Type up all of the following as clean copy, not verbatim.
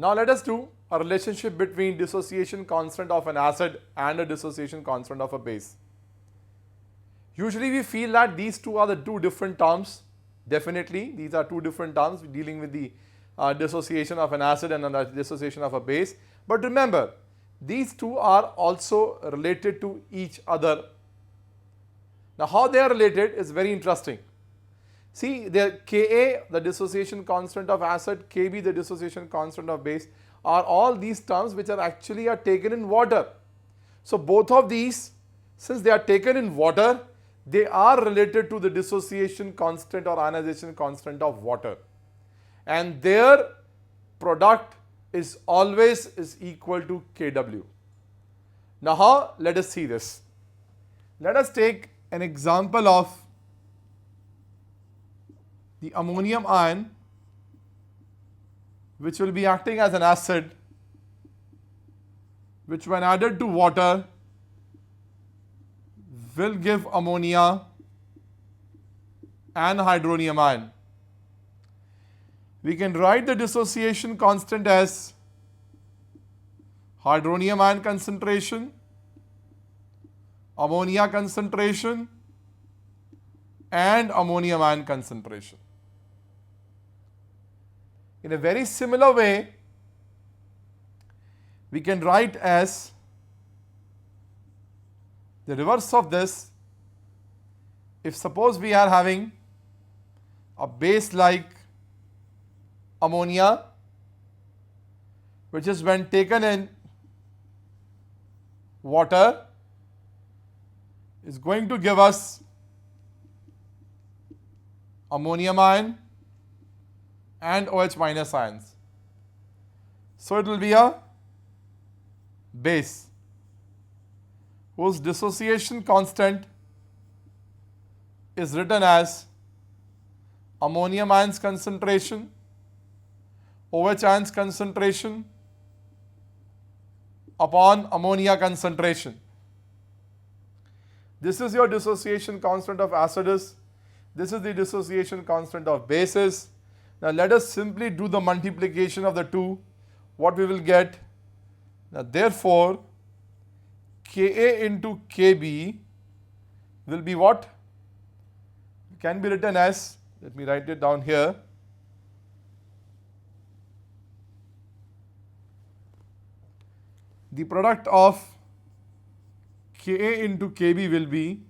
Now let us do a relationship between dissociation constant of an acid and a dissociation constant of a base. Usually we feel that these two are the two different terms. Definitely these are two different terms dealing with the dissociation of an acid and the dissociation of a base. But remember, these two are also related to each other. Now how they are related is very interesting. See, the Ka, the dissociation constant of acid, Kb, the dissociation constant of base, are all these terms which are actually taken in water. So both of these, since they are taken in water, they are related to the dissociation constant or ionization constant of water, and their product is always equal to Kw. Now how? Let us see this. Let us take an example of the ammonium ion, which will be acting as an acid, which when added to water will give ammonia and hydronium ion. We can write the dissociation constant as hydronium ion concentration, ammonia concentration, and ammonium ion concentration. In a very similar way, we can write as the reverse of this. If suppose we are having a base like ammonia, which is when taken in water is going to give us ammonium ion and OH minus ions. So it will be a base whose dissociation constant is written as ammonium ions concentration, OH ions concentration upon ammonia concentration. This is your dissociation constant of acids. This is the dissociation constant of bases. Now let us simply do the multiplication of the two. What we will get? Now therefore, Ka into Kb will be what? Can be written as, let me write it down here. The product of Ka into Kb will be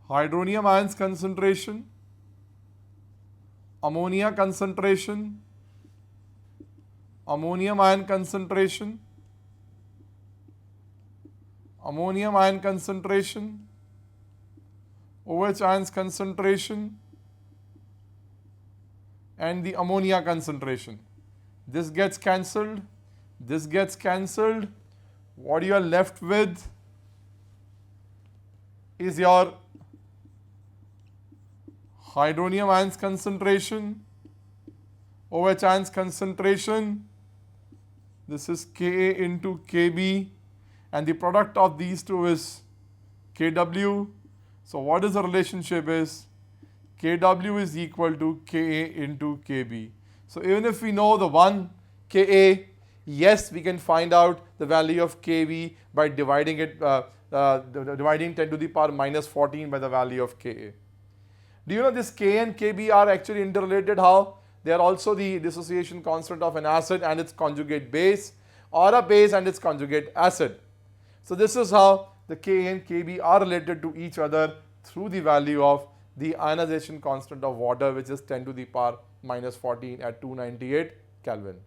hydronium ions concentration, ammonia concentration, ammonium ion concentration, ammonium ion concentration, OH ions concentration, and the ammonia concentration. This gets cancelled, this gets cancelled. What you are left with is your hydronium ions concentration, OH ions concentration. This is Ka into Kb, and the product of these two is Kw. So what is the relationship is? Kw is equal to Ka into Kb. So even if we know the one Ka, yes, we can find out the value of Kv by dividing it, dividing 10 to the power minus 14 by the value of Ka. Do you know this K and Kb are actually interrelated? How? They are also the dissociation constant of an acid and its conjugate base, or a base and its conjugate acid. So this is how the K and Kb are related to each other through the value of the ionization constant of water, which is 10 to the power minus 14 at 298 Kelvin.